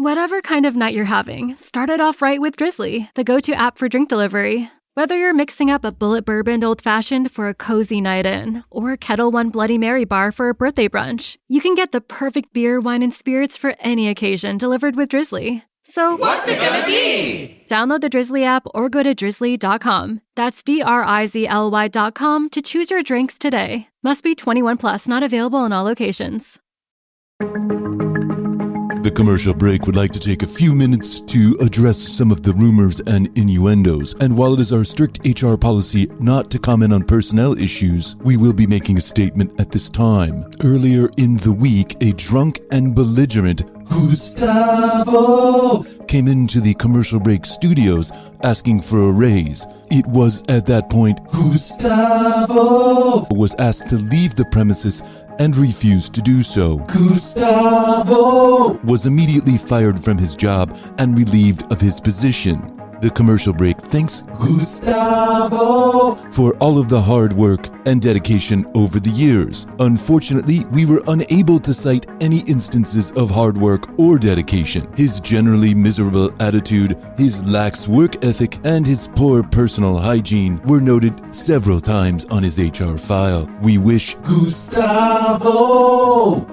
Whatever kind of night you're having, start it off right with Drizzly, the go-to app for drink delivery. Whether you're mixing up a bullet bourbon old-fashioned for a cozy night in, or Kettle One Bloody Mary bar for a birthday brunch, you can get the perfect beer, wine, and spirits for any occasion delivered with Drizzly. So, what's it gonna be? Download the Drizzly app or go to drizzly.com. That's DRIZLY.com to choose your drinks today. Must be 21 plus, not available in all locations. The commercial break would like to take a few minutes to address some of the rumors and innuendos. And while it is our strict HR policy not to comment on personnel issues, we will be making a statement at this time. Earlier in the week, a drunk and belligerent Gustavo came into the commercial break studios asking for a raise. It was at that point Gustavo was asked to leave the premises and refused to do so. Gustavo was immediately fired from his job and relieved of his position. The commercial break thanks Gustavo for all of the hard work and dedication over the years. Unfortunately, we were unable to cite any instances of hard work or dedication. His generally miserable attitude, his lax work ethic, and his poor personal hygiene were noted several times on his HR file. We wish Gustavo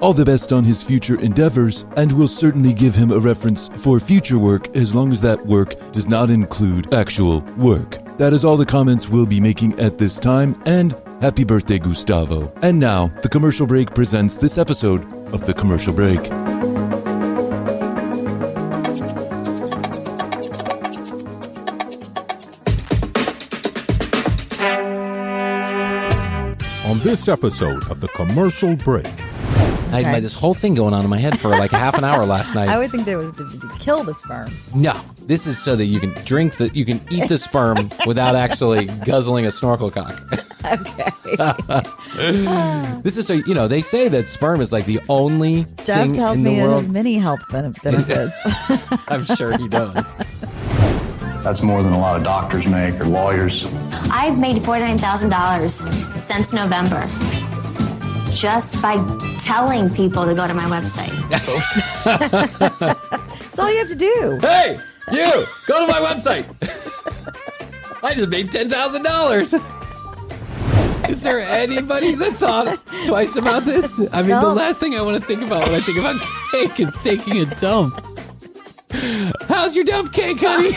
all the best on his future endeavors, and will certainly give him a reference for future work as long as that work does not include actual work. That is all the comments we'll be making at this time, and happy birthday, Gustavo. And now, the commercial break presents this episode of The Commercial Break. On this episode of The Commercial Break. I had this whole thing going on in my head for like a half an hour last night. I would think there was to kill the sperm. No, this is so that you can you can eat the sperm without actually guzzling a snorkel cock. Okay. This is so, they say that sperm is like the only Jeff thing tells in me the it world. has many health benefits. I'm sure he does. That's more than a lot of doctors make or lawyers. I've made $49,000 since November just by telling people to go to my website. That's all you have to do. Hey, you, go to my website. I just made $10,000. Is there anybody that thought twice about this? I mean, the last thing I want to think about when I think about cake is taking a dump. How's your dump cake, honey?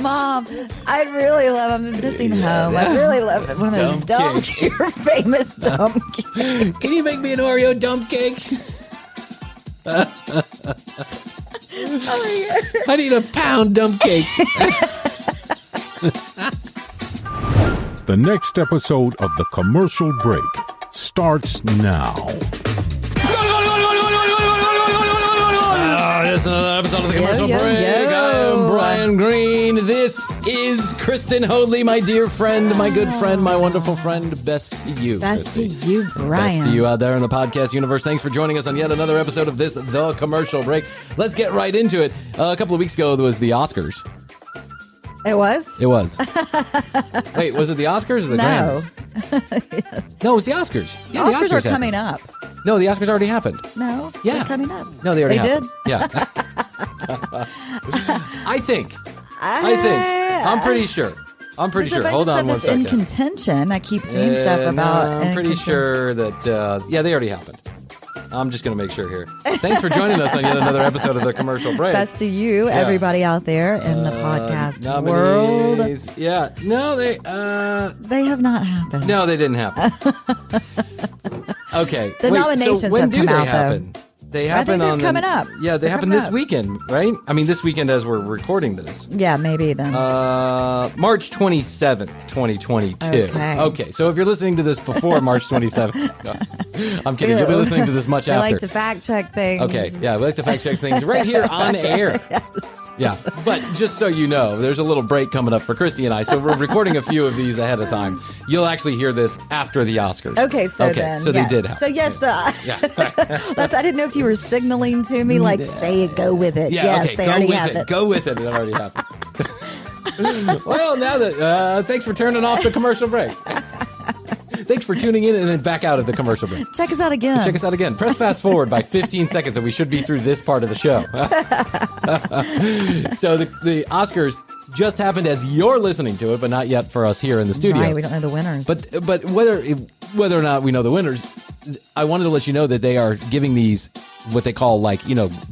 Mom, I'd really love, I'm missing home. I'd really love one of those dump your famous dump cake. Can you make me an Oreo dump cake? I need a pound dump cake. The next episode of The Commercial Break starts now. It's another episode of The Commercial Break. I'm Bryan Green. This is Kristen Hoadley, my dear friend, my good friend, my wonderful friend. Best to you, Best Krissy. to you, Bryan. Best to you out there in the podcast universe. Thanks for joining us on yet another episode of this, The Commercial Break. Let's get right into it. A couple of weeks ago, there was the Oscars. It was? It was. Wait, was it the Oscars or the Grammys? Yes. No, it was the Oscars. Yeah, The the Oscars are happened. coming up. No, the Oscars already happened. No, Yeah. they're coming up. No, they already They happened. Yeah. I think. I'm pretty sure. Hold on one second. In contention. I keep seeing stuff about. No, I'm pretty sure that, they already happened. I'm just going to make sure here. Thanks for joining us on yet another episode of The Commercial Break. Best to you, everybody out there in the podcast world. Yeah. No, they have not happened. No, they didn't happen. Okay. The nominations so when have do come they out, happen? though. They happen I think they're coming up. Yeah, they happen this weekend, right? I mean, this weekend as we're recording this. Yeah, maybe then. March 27th, 2022. Okay, so if you're listening to this before March 27th, I'm kidding. You'll be listening to this much after. I like to fact check things. Okay, yeah, we like to fact check things right here on air. Yes. Yeah, but just so you know, there's a little break coming up for Krissy and I, so we're recording a few of these ahead of time. You'll actually hear this after the Oscars. Okay, so then, so yes. they did happen. So yes, Yeah. I didn't know if you were signaling to me, like, say it, go with it. Yeah, yes, okay, they go already with have it. Go with it. It already happened. Well, now that, thanks for turning off the commercial break. Thanks for tuning in and then back out of the commercial break. Check us out again. Press fast forward by 15 seconds and we should be through this part of the show. So the Oscars just happened as you're listening to it, but not yet for us here in the studio. Right, we don't know the winners. But whether or not we know the winners, I wanted to let you know that they are giving these what they call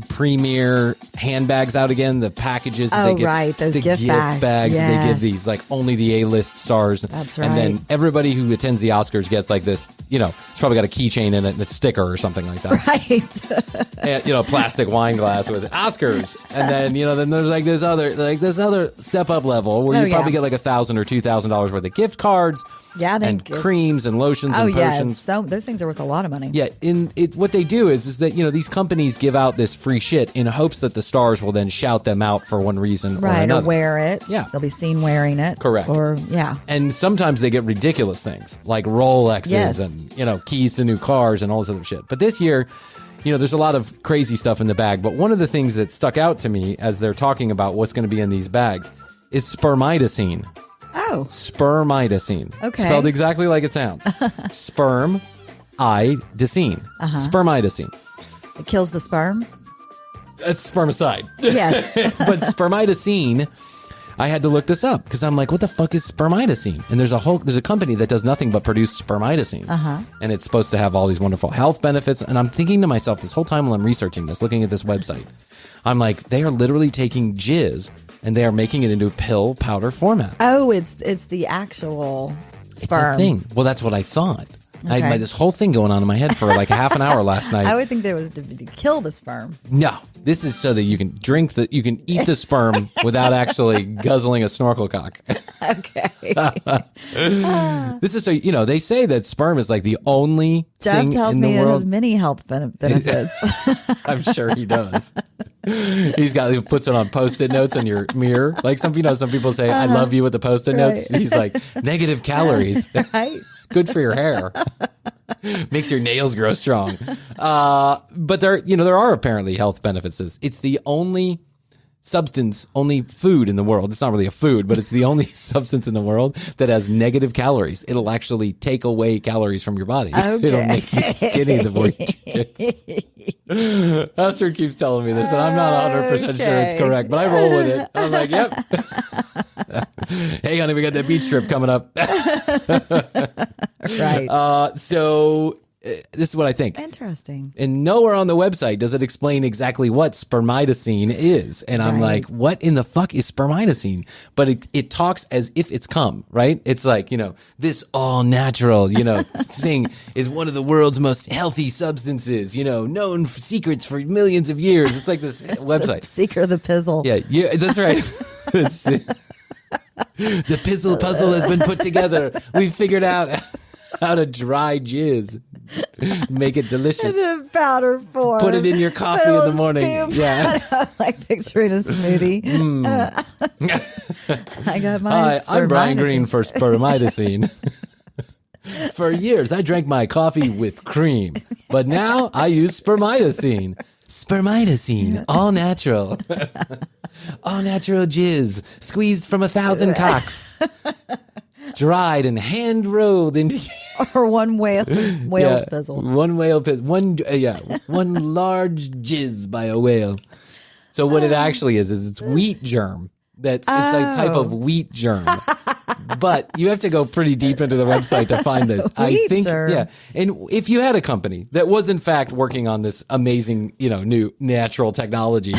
premier handbags out again. The packages. Oh, right, those gift bags. Yes. They give these only the A-list stars. That's right. And then everybody who attends the Oscars gets this. It's probably got a keychain in it and a sticker or something like that. Right. And, a plastic wine glass with Oscars. And then then there's this other step up level where you probably get $1,000 or $2,000 worth of gift cards. Yeah, and creams and lotions and potions. So those things are worth a lot of money. Yeah, what they do is that these companies give out this free shit in hopes that the stars will then shout them out for one reason or another. Or wear it. Yeah, they'll be seen wearing it. Correct. And sometimes they get ridiculous things like Rolexes and keys to new cars and all this other shit. But this year, there's a lot of crazy stuff in the bag. But one of the things that stuck out to me as they're talking about what's going to be in these bags is spermidicine. Oh. Spermidicine. Okay. Spelled exactly like it sounds. Spermidicine. Spermidicine. It kills the sperm? It's spermicide. Yes. But spermidicine, I had to look this up because I'm like, what the fuck is spermidicine? And there's a company that does nothing but produce spermidicine. And it's supposed to have all these wonderful health benefits. And I'm thinking to myself this whole time while I'm researching this, looking at this website, I'm like, they are literally taking jizz and they are making it into pill powder format. Oh, it's the actual sperm. It's a thing. Well, that's what I thought. I had this whole thing going on in my head for half an hour last night. I would think that it was to kill the sperm. No, this is so that you can you can eat the sperm without actually guzzling a snorkel cock. Okay. This is so, they say that sperm is the only Jeff thing tells in the me it world. has many health benefits. I'm sure he does. He puts it on Post-it notes in your mirror. Some people say, I love you with the Post-it notes. He's like, negative calories. Right. Good for your hair. Makes your nails grow strong. But there are apparently health benefits to this. It's the only food in the world. It's not really a food, but it's the only substance in the world that has negative calories. It'll actually take away calories from your body. Okay. It'll make you skinny the more you eat. Astrid keeps telling me this, and I'm not 100% sure it's correct, but I roll with it. I'm like, yep. Hey, honey, we got that beach trip coming up. Right. So this is what I think. Interesting. And nowhere on the website does it explain exactly what spermidicine is. And I'm like, what in the fuck is spermidicine? But it talks as if it's cum, right? It's this all natural, thing is one of the world's most healthy substances, known for secrets for millions of years. It's this website. The secret of the pizzle. Yeah, that's right. The pizzle puzzle has been put together. We've figured out how to dry jizz, make it delicious. In a powder form. Put it in your coffee in the morning. Scoop. Yeah, like picturing a smoothie. I got my. Hi, I'm Bryan Green for spermidicine. For years, I drank my coffee with cream, but now I use spermidicine. Spermidicine, all natural. All natural jizz, squeezed from 1,000 cocks. Dried and hand rolled into... Or one whale's pizzle. One whale pizzle. One large jizz by a whale. So what it actually is it's wheat germ. It's a type of wheat germ. But you have to go pretty deep into the website to find this. I think, yeah. And if you had a company that was in fact working on this amazing, new natural technology,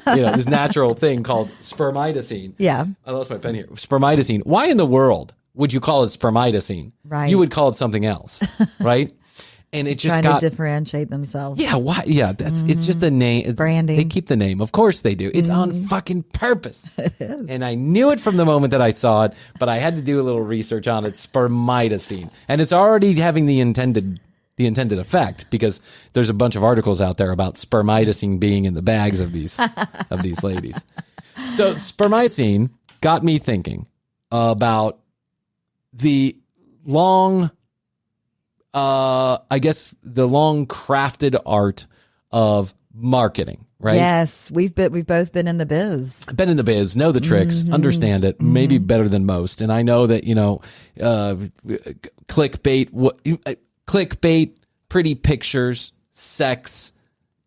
this natural thing called spermidicine. Yeah. I lost my pen here. Spermidicine. Why in the world would you call it spermidicine? Right. You would call it something else, right? And it just trying to differentiate themselves. Yeah, why? Yeah, it's just a name. Branding. They keep the name. Of course they do. It's on fucking purpose. It is. And I knew it from the moment that I saw it, but I had to do a little research on it. Spermidicine. And it's already having the intended effect because there's a bunch of articles out there about spermidicine being in the bags of these ladies. So spermidicine got me thinking about the long crafted art of marketing, right? Yes, we've both been in the biz. Been in the biz, know the tricks, understand it, maybe better than most. And I know that, clickbait, pretty pictures, sex,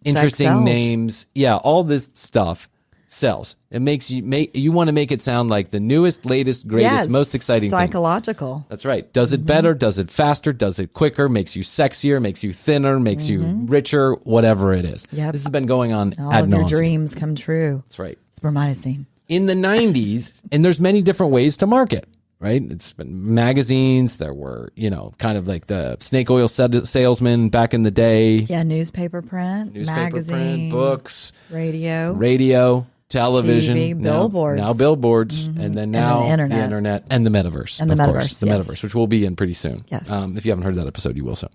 interesting sells. names. Yeah, all this stuff sells. It makes you want to make it sound like the newest, latest, greatest, most exciting psychological thing. That's right. Does it better, does it faster, does it quicker, makes you sexier, makes you thinner, makes you richer, whatever it is. Yep. This has been going on all ad of your nauseam. dreams come true. That's right. Spermidicine. In the 90s, and there's many different ways to market, right? It's been magazines. There were, kind of like the snake oil salesman back in the day. Yeah, newspaper print, magazine, books, radio, television, TV, billboards. Now billboards, and then now the internet. the internet and the metaverse. And the of metaverse, course, the yes. metaverse, which we'll be in pretty soon. Yes. If you haven't heard that episode, you will soon.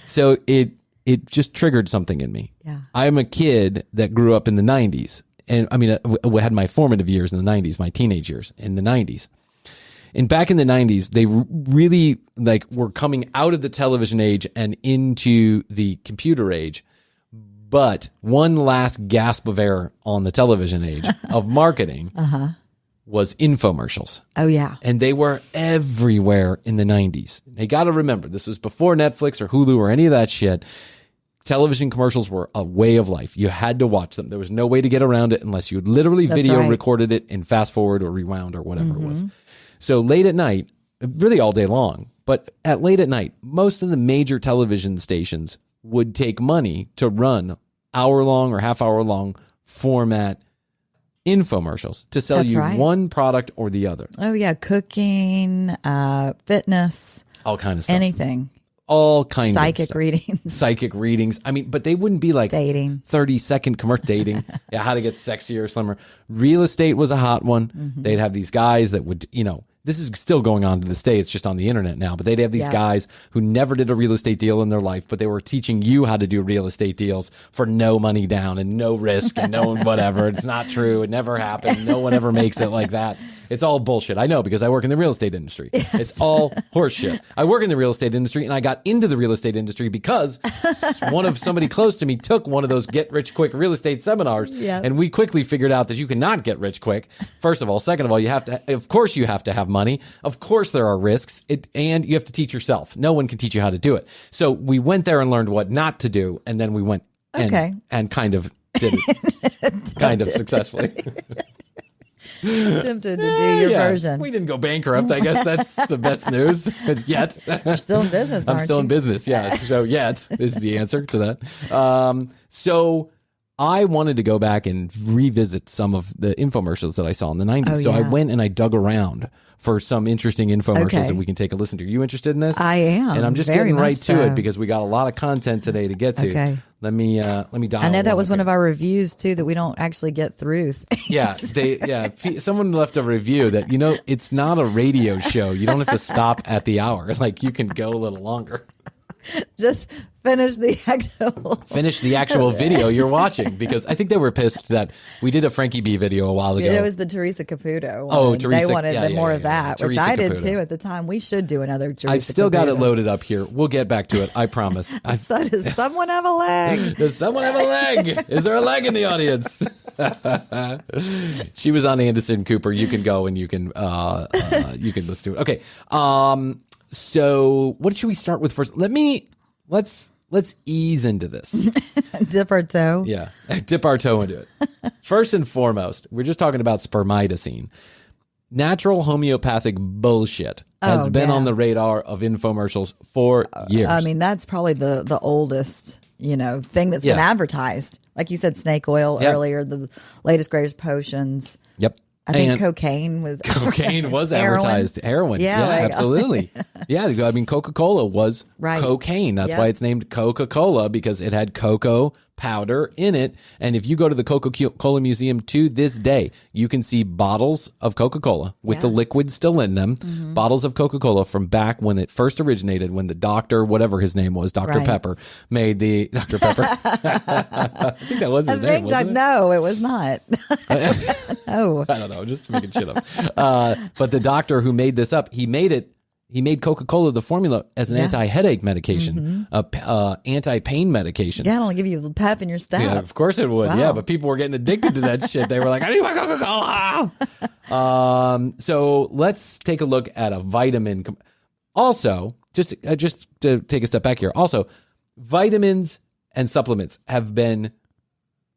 So it just triggered something in me. Yeah. I'm a kid that grew up in the 90s. And I mean, I had my formative years in the 90s, my teenage years in the 90s. And back in the 90s, they really were coming out of the television age and into the computer age. But one last gasp of air on the television age of marketing was infomercials. Oh, yeah. And they were everywhere in the 90s. You got to remember, this was before Netflix or Hulu or any of that shit. Television commercials were a way of life. You had to watch them. There was no way to get around it unless you had literally recorded it and fast forward or rewound or whatever it was. So late at night, really all day long, but at late at night, most of the major television stations would take money to run hour-long or half-hour-long format infomercials to sell one product or the other. Oh, yeah. Cooking, fitness. All kind of stuff. Anything. All kinds of Psychic stuff. readings. Psychic readings. I mean, but they wouldn't be like dating. 30-second commercial dating. Yeah, how to get sexier, slimmer. Real estate was a hot one. They'd have these guys that would, this is still going on to this day. It's just on the internet now. But they'd have these guys who never did a real estate deal in their life, but they were teaching you how to do real estate deals for no money down and no risk and no whatever. It's not true. It never happened. No one ever makes it like that. It's all bullshit. I know because I work in the real estate industry. Yes. It's all horseshit. I work in the real estate industry and I got into the real estate industry because somebody close to me took one of those get rich quick real estate seminars. Yep. And we quickly figured out that you cannot get rich quick. First of all. Second of all, of course you have to have money. Of course there are risks and you have to teach yourself. No one can teach you how to do it. So we went there and learned what not to do. And then we went and kind of did it kind of successfully. Attempted to do your version. We didn't go bankrupt. I guess that's the best news yet. You're still in business, I'm still in business, yeah. So yet is the answer to that. So I wanted to go back and revisit some of the infomercials that I saw in the 90s. So I went and I dug around for some interesting infomercials that we can take a listen to. Are you interested in this? I am. And I'm just getting right to it because we got a lot of content today to get to. Okay. Let me dial. I know that was one of our reviews too that we don't actually get through. Yeah, someone left a review that it's not a radio show. You don't have to stop at the hour. Like you can go a little longer. Just finish the actual video you're watching because I think they were pissed that we did a Frankie B video a while ago. It was the Teresa Caputo one. Oh, Teresa. They wanted more of that, which Teresa I did Caputo. too at the time. We should do another Teresa I've still got it Caputo. loaded up here. We'll get back to it. I promise. So does someone have a leg? Does someone have a leg? Is there a leg in the audience? She was on Anderson Cooper. You can go and you can listen to it. Okay. So what should we start with first? Let's ease into this. Dip our toe. Yeah, dip our toe into it. First and foremost, we're just talking about spermidicine. Natural homeopathic bullshit has been on the radar of infomercials for years. I mean, that's probably the oldest, thing that's been advertised. Like you said, snake oil earlier, the latest, greatest potions. Yep. I think cocaine was advertised. Heroin. Yeah, absolutely. Yeah, I mean, Coca-Cola was cocaine. That's why it's named Coca-Cola, because it had cocoa powder in it. And if you go to the Coca-Cola Museum to this day, you can see bottles of Coca-Cola with the liquid still in them, bottles of Coca-Cola from back when it first originated, when the doctor, whatever his name was, Dr. Pepper, made the Dr. Pepper. I think that was his name, wasn't it? No, it was not. No. I don't know, just making shit up. But the doctor who made this up, he made it He made Coca-Cola, the formula, as an anti-headache medication, anti-pain medication. Yeah, it'll give you a pep in your step. Yeah, of course it would. Wow. Yeah, but people were getting addicted to that shit. They were like, I need my Coca-Cola. So let's take a look at a vitamin. Also, just to take a step back here. Also, vitamins and supplements have been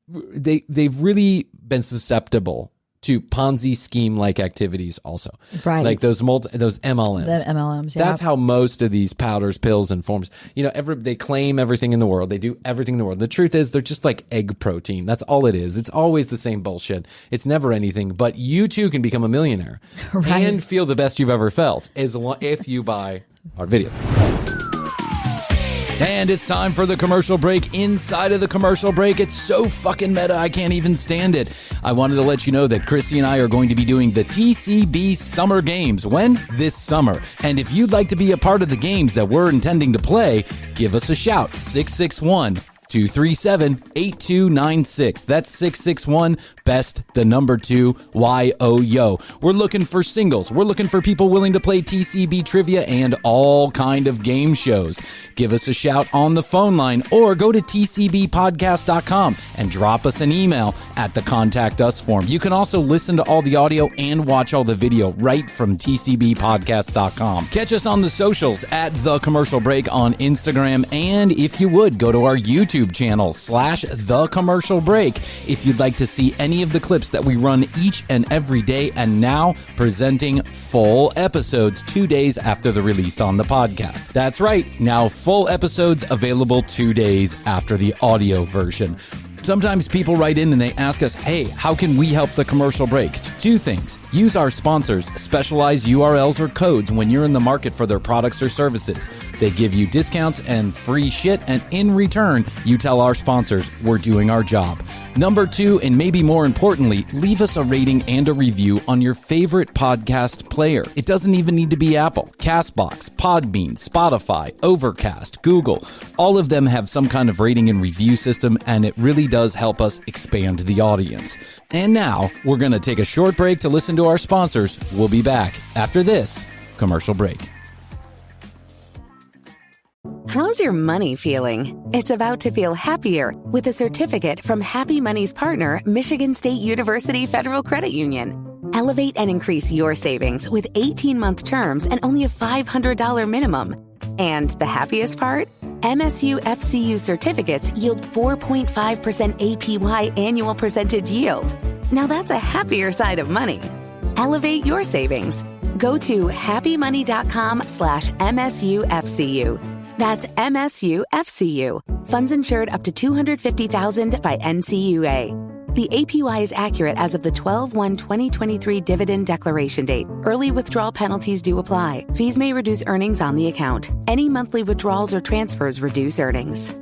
they've really been susceptible to Ponzi scheme-like activities also. Right. Like those MLMs. The MLMs, yeah. That's how most of these powders, pills, and forms, they claim everything in the world. They do everything in the world. The truth is they're just like egg protein. That's all it is. It's always the same bullshit. It's never anything. But you too can become a millionaire and feel the best you've ever felt if you buy our video. And it's time for the commercial break. Inside of the commercial break, it's so fucking meta, I can't even stand it. I wanted to let you know that Krissy and I are going to be doing the TCB Summer Games. When? This summer. And if you'd like to be a part of the games that we're intending to play, give us a shout. 661-237-8296. That's 661-BEST2YOYO. We're looking for singles. We're looking for people willing to play TCB trivia and all kind of game shows. Give us a shout on the phone line or go to tcbpodcast.com and drop us an email at the Contact Us form. You can also listen to all the audio and watch all the video right from tcbpodcast.com. Catch us on the socials at The Commercial Break on Instagram, and if you would, go to our YouTube channel /The Commercial Break if you'd like to see any of the clips that we run each and every day, and now presenting full episodes 2 days after the release on the podcast. That's right, now full episodes available 2 days after the audio version. Sometimes people write in and they ask us, hey, how can we help the commercial break? 2 things. Use our sponsors' specialized URLs or codes when you're in the market for their products or services. They give you discounts and free shit, and in return, you tell our sponsors we're doing our job. Number 2, and maybe more importantly, leave us a rating and a review on your favorite podcast player. It doesn't even need to be Apple. Castbox, Podbean, Spotify, Overcast, Google. All of them have some kind of rating and review system, and it really does help us expand the audience. And now, we're going to take a short break to listen to our sponsors. We'll be back after this commercial break. How's your money feeling? It's about to feel happier with a certificate from Happy Money's partner, Michigan State University Federal Credit Union. Elevate and increase your savings with 18-month terms and only a $500 minimum. And the happiest part? MSU FCU certificates yield 4.5% APY annual percentage yield. Now that's a happier side of money. Elevate your savings. Go to happymoney.com/MSUFCU. That's MSUFCU. Funds insured up to $250,000 by NCUA. The APY is accurate as of the 12/1/2023 dividend declaration date. Early withdrawal penalties do apply. Fees may reduce earnings on the account. Any monthly withdrawals or transfers reduce earnings.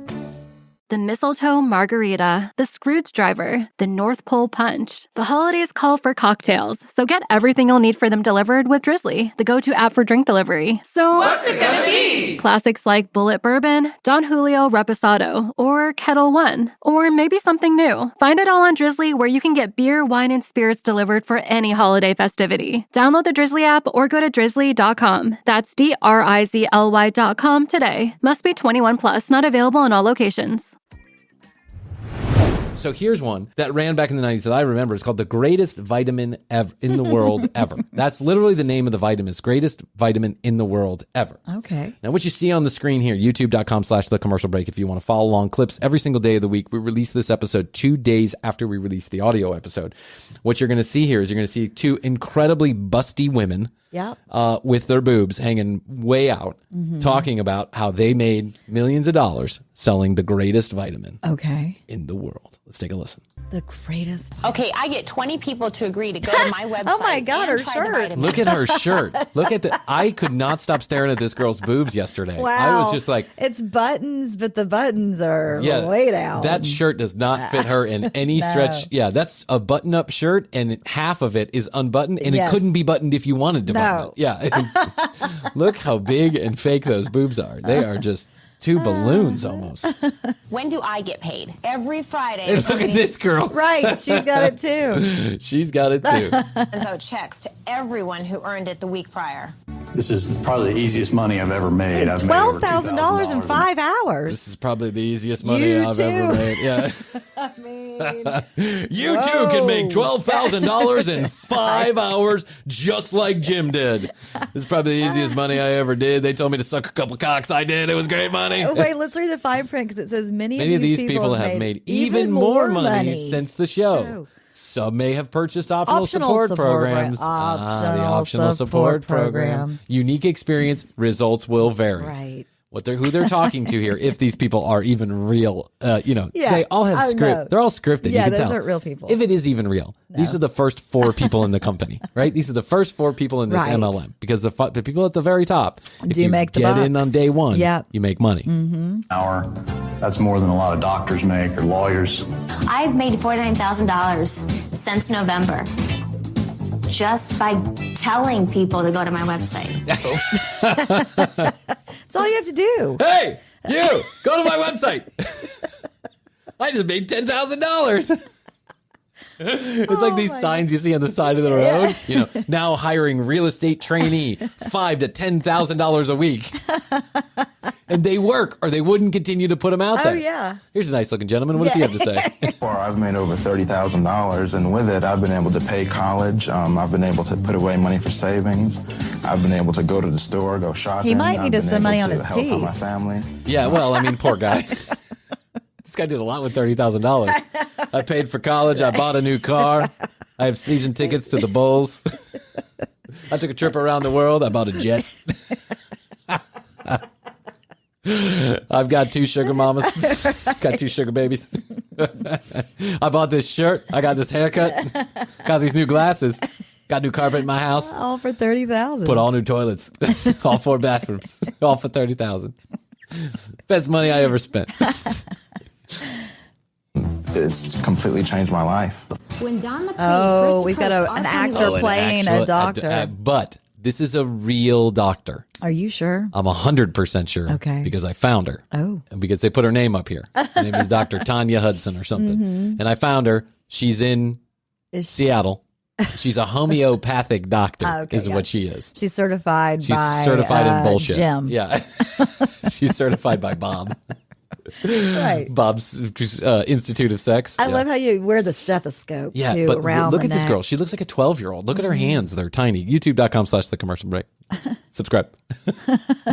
The mistletoe margarita, the Scrooge driver, the North Pole punch. The holidays call for cocktails, so get everything you'll need for them delivered with Drizzly, the go-to app for drink delivery. So what's it gonna be? Classics like Bullet Bourbon, Don Julio Reposado, or Kettle One, or maybe something new. Find it all on Drizzly, where you can get beer, wine, and spirits delivered for any holiday festivity. Download the Drizzly app or go to drizzly.com. That's DRIZLY.com today. Must be 21 plus, not available in all locations. So here's one that ran back in the 90s that I remember. It's called the greatest vitamin ever in the world ever. That's literally the name of the vitamin. It's greatest vitamin in the world ever. Okay. Now, what you see on the screen here, youtube.com/the commercial break. If you want to follow along, clips every single day of the week. We release this episode 2 days after we release the audio episode. What you're going to see here is you're going to see 2 incredibly busty women. Yeah. With their boobs hanging way out, talking about how they made millions of dollars selling the greatest vitamin in the world. Let's take a listen. The greatest. Okay, I get 20 people to agree to go to my website. Oh my God, her shirt. Look at her shirt. Look at I could not stop staring at this girl's boobs yesterday. Wow. I was just like. It's buttons, but the buttons are way down. That shirt does not fit her in any stretch. Yeah, that's a button-up shirt, and half of it is unbuttoned, and it couldn't be buttoned if you wanted to button it. Yeah. Look how big and fake those boobs are. They are just 2 balloons almost. When do I get paid? Every Friday. And look at this girl. Right. She's got it too. She's got it too. And so checks to everyone who earned it the week prior. This is probably the easiest money I've ever made. I've made over $12,000 in 5 hours. This is probably the easiest money I've ever made. Yeah. I mean, you too can make $12,000 in 5 hours, just like Jim did. This is probably the easiest money I ever did. They told me to suck a couple cocks. I did. It was great money. Wait, let's read the fine print because it says many of these people have made even more money since the show. Some may have purchased optional support programs. The optional support program. Unique experience, results will vary. Right. Who they're talking to here, if these people are even real, they all have script. No. They're all scripted. Yeah, you can those tell. aren't real people. If it is even real, these are the first 4 people in the company, right? These are the first 4 people in this MLM because the people at the very top, if you make the get bucks in on day 1, you make money. Mm-hmm. Hour. That's more than a lot of doctors make or lawyers. I've made $49,000 since November just by telling people to go to my website. That's all you have to do. Hey, you, go to my website. I just made $10,000. It's like these signs you see on the side of the road. Now hiring real estate trainee, $5,000 to $10,000 a week. And they work, or they wouldn't continue to put them out there. Oh, yeah. Here's a nice looking gentleman. What does he have to say? I've made over $30,000, and with it, I've been able to pay college. I've been able to put away money for savings. I've been able to go to the store, go shopping. He might need to spend money on his help teeth. out my family. Yeah, well, I mean, poor guy. This guy did a lot with $30,000. I paid for college. I bought a new car. I have season tickets to the Bulls. I took a trip around the world. I bought a jet. I've got 2 sugar mamas. Got 2 sugar babies. I bought this shirt. I got this haircut. Got these new glasses. Got new carpet in my house. All for $30,000. Put all new toilets. All 4 bathrooms. All for $30,000. Best money I ever spent. It's completely changed my life. When Don the first we've got an actor playing a doctor. But this is a real doctor. Are you sure? I'm 100% sure. Okay. Because I found her. Oh. And because they put her name up here. Her name is Dr. Tanya Hudson or something. Mm-hmm. And I found her. She's in Seattle. She's a homeopathic doctor is what she is. She's certified She's by certified in bullshit. Jim. Yeah. She's certified by Bob. Right. Bob's Institute of Sex. I love how you wear the stethoscope too, but around look the at this neck. girl. She looks like a 12-year-old. Look at her hands. They're tiny. YouTube.com/thecommercial break. Subscribe.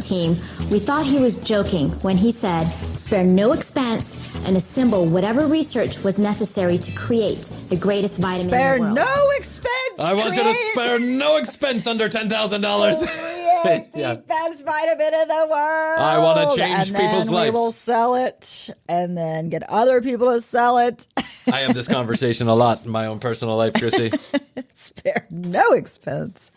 Team, we thought he was joking when he said, spare no expense and assemble whatever research was necessary to create the greatest vitamin Spare in the world. no expense. I want you to spare no expense under $10,000. The best vitamin in the world. I want to change people's lives. We will sell it and then get other people to sell it. I have this conversation a lot in my own personal life, Krissy. Spare no expense.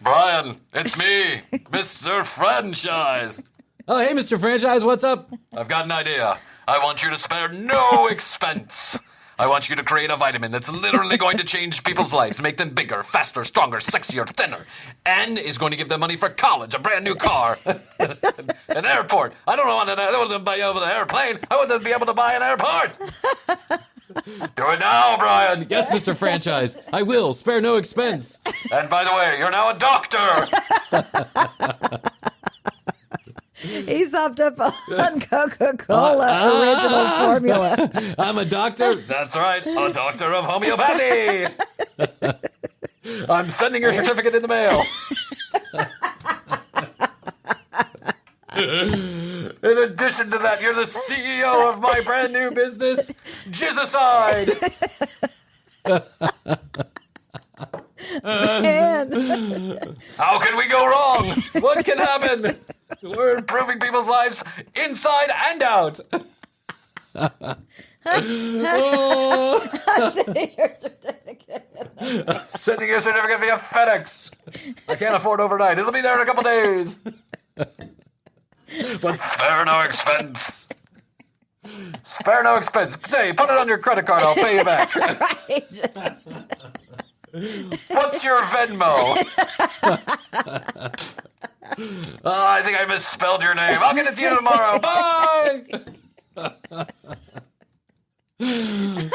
Bryan, it's me, Mr. Franchise. Oh, hey, Mr. Franchise, what's up? I've got an idea. I want you to spare no expense. I want you to create a vitamin that's literally going to change people's lives, make them bigger, faster, stronger, sexier, thinner, and is going to give them money for college, a brand new car, an airport. I don't want to buy over the airplane. I want to be able to buy an airport. Do it now, Bryan. Yes, Mr. Franchise. I will. Spare no expense. And by the way, you're now a doctor. He's hopped up on Coca-Cola original formula. I'm a doctor. That's right. A doctor of homeopathy. I'm sending your certificate in the mail. In addition to that, you're the CEO of my brand new business, Jizzicide. How can we go wrong? What can happen? We're improving people's lives inside and out. I'm sending your certificate. I'm sending your certificate via FedEx. I can't afford overnight. It'll be there in a couple days. But spare no expense. Spare no expense. Say, put it on your credit card. I'll pay you back. Right. What's your Venmo? I think I misspelled your name. I'll get it to you tomorrow. Bye.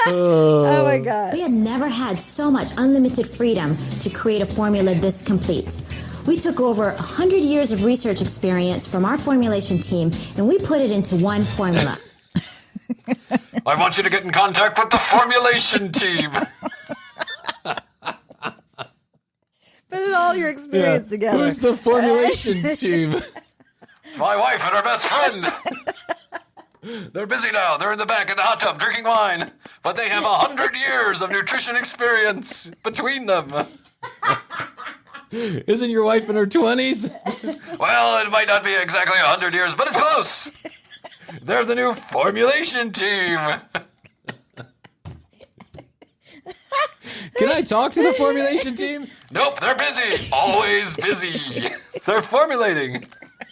Oh my God. We had never had so much unlimited freedom to create a formula this complete. We took over 100 years of research experience from our formulation team, and we put it into one formula. I want you to get in contact with the formulation team. Put all your experience together. Who's the formulation team? It's my wife and her best friend. They're busy now. They're in the back in the hot tub drinking wine. But they have 100 years of nutrition experience between them. Isn't your wife in her 20s? Well, it might not be exactly 100 years, but it's close. They're the new formulation team. Can I talk to the formulation team? Nope, they're busy. Always busy. They're formulating.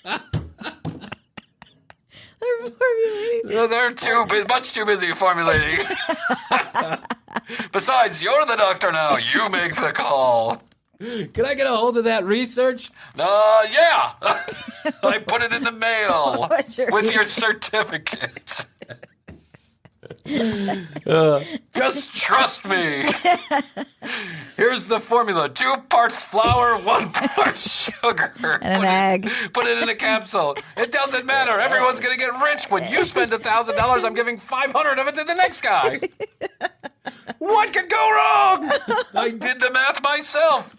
They're formulating. They're much too busy formulating. Besides, you're the doctor now. You make the call. Can I get a hold of that research? Yeah. I put it in the mail with your certificate. Just trust me. Here's the formula: 2 parts flour, 1 part sugar, and an egg. Put it in a capsule. It doesn't matter. Everyone's gonna get rich. When you spend $1,000, I'm giving 500 of it to the next guy. What could go wrong? I did the math myself.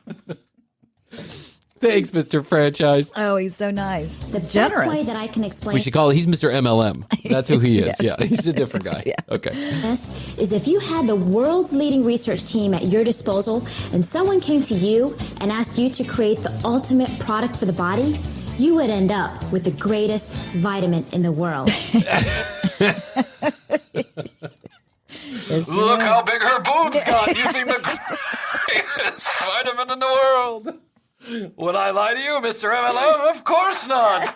Thanks, Mr. Franchise. Oh, he's so nice. The Generous. best way that I can explain We should call it, he's Mr. MLM. That's who he is. Yes. Yeah, he's a different guy. Yeah. Okay. this is if you had the world's leading research team at your disposal and someone came to you and asked you to create the ultimate product for the body, you would end up with the greatest vitamin in the world. Look how big her boobs got using the greatest vitamin in the world. Would I lie to you, Mr. MLM? Of course not.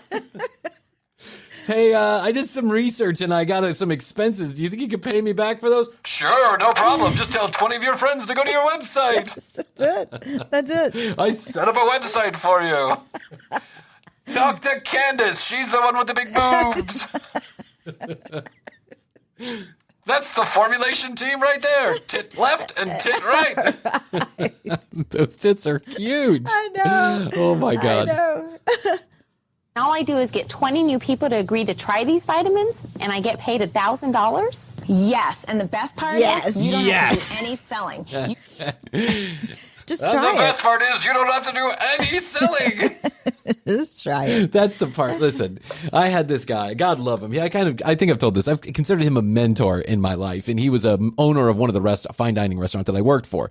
Hey, I did some research and I got some expenses. Do you think you could pay me back for those? Sure, no problem. Just tell 20 of your friends to go to your website. That's it. I set up a website for you. Talk to Candace. She's the one with the big boobs. That's the formulation team right there. Tit left and tit right. Those tits are huge. I know. Oh, my God. I know. All I do is get 20 new people to agree to try these vitamins, and I get paid $1,000. Yes, and the best part is you don't have to do any selling. Just try the best part is you don't have to do any selling. Just try it. That's the part. Listen, I had this guy. God love him. Yeah, I think I've told this. I've considered him a mentor in my life, and he was a owner of one of the fine dining restaurant that I worked for.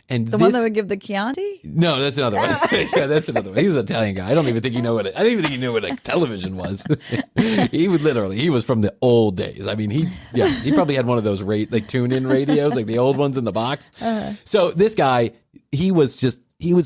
And one that would give the Chianti? No, that's another one. Yeah, that's another one. He was an Italian guy. I don't even think he knew what I don't even think he knew what a television was. He was from the old days. I mean, he probably had one of those tune-in radios, like the old ones in the box. So this guy, he was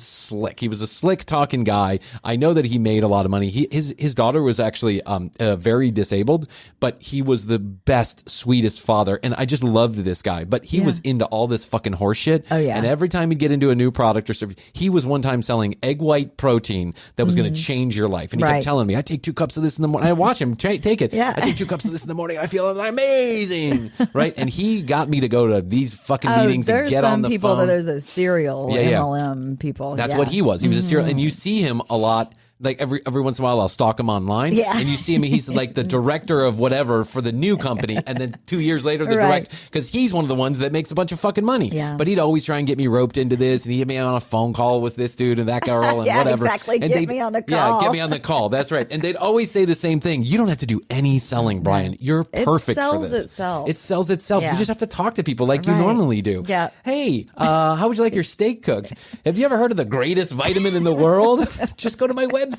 slick. He was a slick talking guy. I know that he made a lot of money. His daughter was actually very disabled, but he was the best, sweetest father. And I just loved this guy. But he was into all this fucking horse shit. Oh, yeah. And every time he'd get into a new product or service, he was one time selling egg white protein that was going to change your life. And he kept telling me, I take 2 cups of this in the morning. I watch him take it. Yeah. I take 2 cups of this in the morning. I feel amazing. Right? And he got me to go to these fucking meetings and get on the phone. There's some people that there's those serial MLM people. That's what he was. He was a serial, and you see him a lot. Like every once in a while, I'll stalk him online. Yeah. And you see him, he's like the director of whatever for the new company. And then 2 years later, the director, because he's one of the ones that makes a bunch of fucking money. Yeah. But he'd always try and get me roped into this. And he'd get me on a phone call with this dude and that girl and yeah, whatever. Exactly. And get me on the call. Yeah, get me on the call. That's right. And they'd always say the same thing. You don't have to do any selling, Brian. You're perfect for this. It sells itself. It sells itself. Yeah. You just have to talk to people like you normally do. Yeah. Hey, how would you like your steak cooked? Have you ever heard of the greatest vitamin in the world? Just go to my website.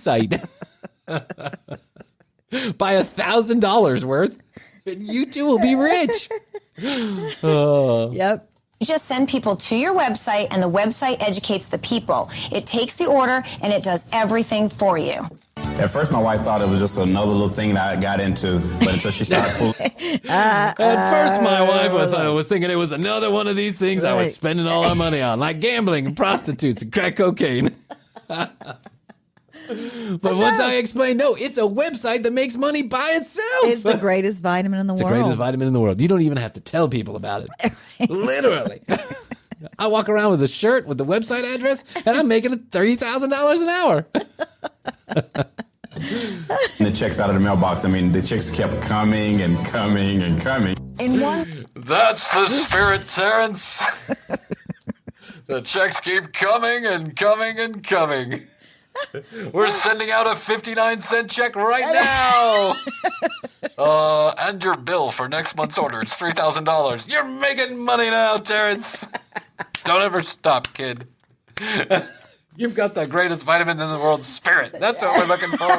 Buy $1,000 worth, and you too will be rich. Yep. You just send people to your website, and the website educates the people. It takes the order, and it does everything for you. At first, my wife thought it was just another little thing that I got into, but until she started At first, my wife was thinking it was another one of these things I was spending all our money on, like gambling and prostitutes and crack cocaine. But once I explained, no, it's a website that makes money by itself. It's the greatest vitamin in the world. It's the greatest vitamin in the world. You don't even have to tell people about it. Literally. I walk around with a shirt with the website address, and I'm making $30,000 an hour. The checks out of the mailbox, I mean, the checks kept coming and coming and coming. That's the spirit, Terrence. The checks keep coming and coming and coming. We're sending out a 59-cent check right now. And your bill for next month's order, it's $3,000. You're making money now, Terrence. Don't ever stop, kid. You've got the greatest vitamin in the world, spirit. That's what we're looking for.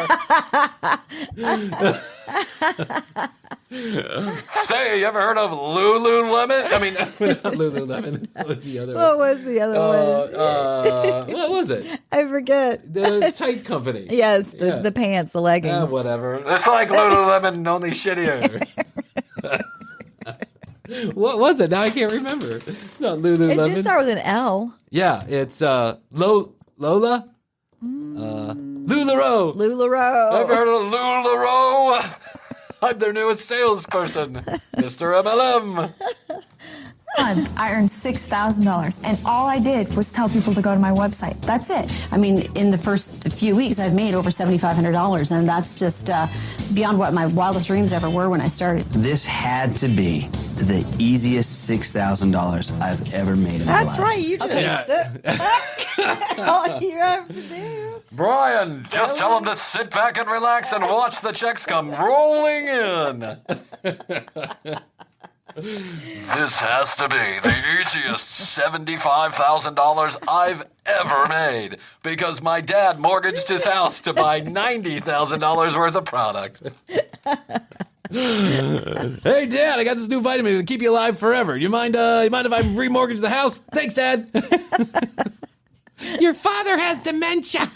Say, you ever heard of Lululemon? I mean, not Lululemon. What was the other one? What was the other one? What was it? I forget. The tight company. Yes, the pants, the leggings. Whatever. It's like Lululemon, only shittier. What was it? Now I can't remember. Not Lululemon. It did start with an L. Yeah, it's Lola? LuLaRoe. LuLaRoe. Ever heard of LuLaRoe? I'm their newest salesperson, Mr. MLM. I earned $6,000, and all I did was tell people to go to my website. That's it. I mean, in the first few weeks, I've made over $7,500, and that's just beyond what my wildest dreams ever were when I started. This had to be the easiest $6,000 I've ever made in my life. That's right. You just sit back. All you have to do. Brian, just tell them to sit back and relax and watch the checks come rolling in. This has to be the easiest $75,000 I've ever made because my dad mortgaged his house to buy $90,000 worth of product. Hey, Dad, I got this new vitamin to keep you alive forever. You mind if I remortgage the house? Thanks, Dad. Your father has dementia.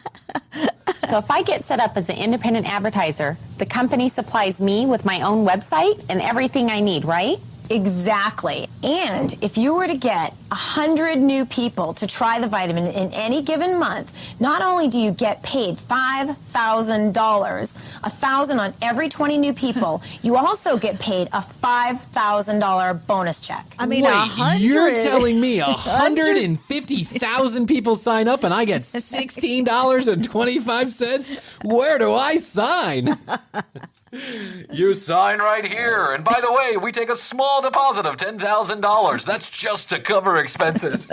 So if I get set up as an independent advertiser, the company supplies me with my own website and everything I need, right? Exactly. And if you were to get 100 new people to try the vitamin in any given month, not only do you get paid $5,000, $1,000 on every 20 new people, you also get paid a $5,000 bonus check. I mean, Wait, 100. you're telling me 150,000 people sign up and I get $16.25? Where do I sign? You sign right here. And by the way, we take a small deposit of $10,000. That's just to cover expenses.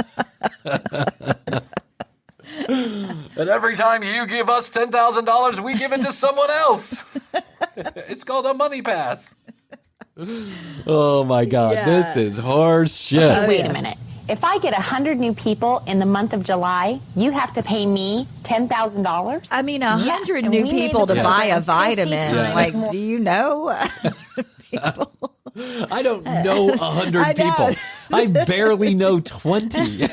And every time you give us $10,000, we give it to someone else. It's called a money pass. Oh, my God. Yeah. This is horse shit. Wait a minute. If I get 100 new people in the month of July, you have to pay me $10,000? I mean, 100 new people to buy a vitamin. Like, do you know people? I don't know 100 people. I barely know 20.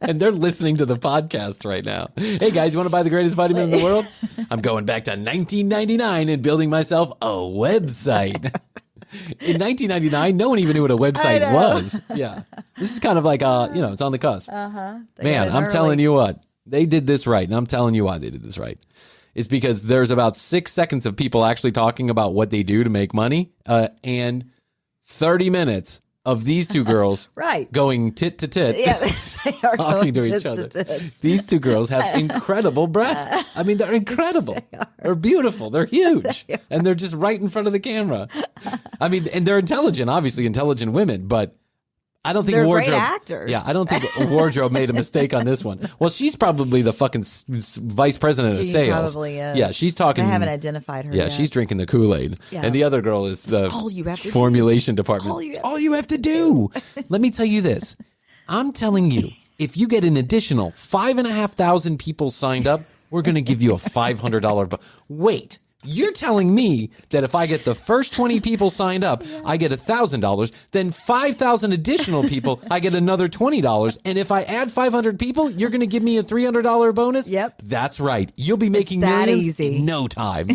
And they're listening to the podcast right now. Hey, guys, you want to buy the greatest vitamin in the world? I'm going back to 1999 and building myself a website. In 1999, no one even knew what a website was. Yeah. This is kind of like, it's on the cusp. Uh-huh. Man, I'm telling you what. They did this right, and I'm telling you why they did this right. It's because there's about 6 seconds of people actually talking about what they do to make money, and 30 minutes of these two girls going tit to tit, they are talking to going each other. tits. These two girls have incredible breasts. I mean, they're incredible. They're beautiful. They're huge. And they're just right in front of the camera. I mean, and they're intelligent, obviously intelligent women, but I don't think they're Wardrobe. great actors. Yeah, I don't think Wardrobe made a mistake on this one. Well, she's probably the fucking vice president of sales. She probably is. Yeah, she's talking. I haven't identified her Yeah, yet. she's drinking the Kool-Aid. Yeah. And the other girl is the formulation department. It's all you have to do. Let me tell you this. I'm telling you, if you get an additional 5,500 people signed up, we're going to give you a $500. Wait. You're telling me that if I get the first 20 people signed up, I get $1,000, then 5,000 additional people, I get another $20. And if I add 500 people, you're going to give me a $300 bonus? Yep. That's right. You'll be making that millions easy. in no time.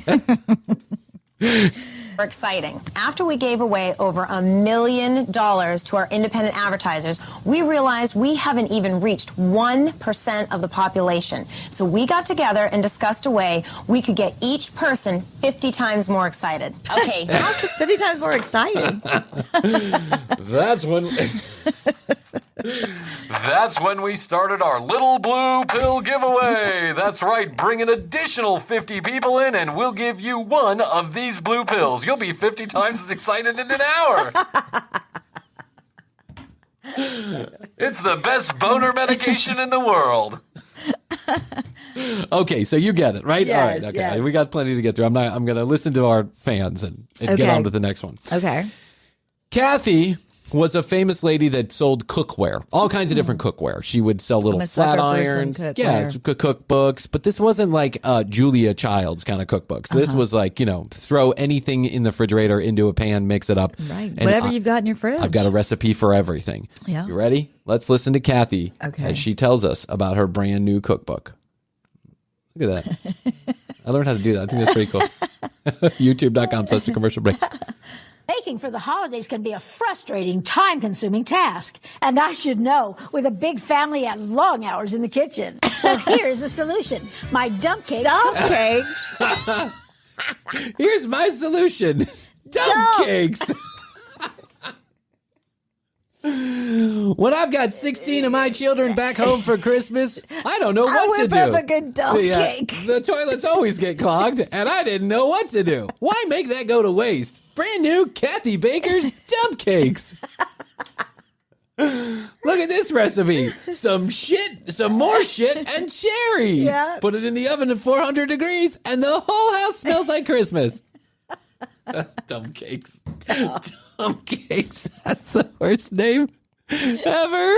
Exciting. After we gave away over $1 million to our independent advertisers, we realized we haven't even reached 1% of the population. So we got together and discussed a way we could get each person 50 times more excited. Okay. 50 times more excited. That's when... That's when we started our little blue pill giveaway. That's right. Bring an additional 50 people in and we'll give you one of these blue pills. You'll be 50 times as excited in an hour. It's the best boner medication in the world. Okay, so you get it, right? Yes, all right, okay. yes. We got plenty to get through. I'm going to listen to our fans and get on to the next one. Okay. Kathy was a famous lady that sold cookware, all kinds of different cookware. She would sell little flat irons, cookbooks, but this wasn't like Julia Child's kind of cookbooks. This was like, throw anything in the refrigerator into a pan, mix it up. Right. Whatever you've got in your fridge. I've got a recipe for everything. Yeah. You ready? Let's listen to Kathy as she tells us about her brand new cookbook. Look at that. I learned how to do that. I think that's pretty cool. YouTube.com/commercial break. Baking for the holidays can be a frustrating, time-consuming task. And I should know, with a big family and long hours in the kitchen. Well, here's the solution. My dump cakes. Dump cakes? Here's my solution. Dump cakes. When I've got 16 of my children back home for Christmas, I don't know what to do. I whip up a good dump cake. The toilets always get clogged, and I didn't know what to do. Why make that go to waste? Brand new Kathy Baker's dump cakes. Look at this recipe. Some more shit, and cherries. Yeah. Put it in the oven at 400 degrees, and the whole house smells like Christmas. Dump cakes. Dump cakes. That's the worst name ever.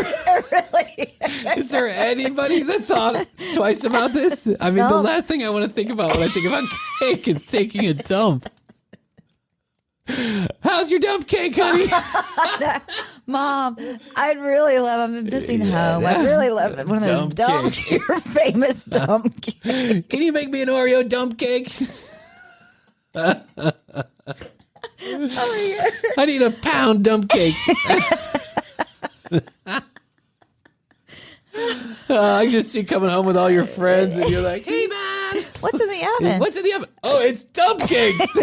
Really? Is there anybody that thought twice about this? I mean, the last thing I want to think about when I think about cake is taking a dump. How's your dump cake, honey? Mom, I'd really love, I'm missing home. I'd really love one of those your famous dump cake. Can you make me an Oreo dump cake? I need a pound dump cake. I just see you coming home with all your friends and you're like, hey, man. What's in the oven? What's in the oven? Oh, it's dump cakes.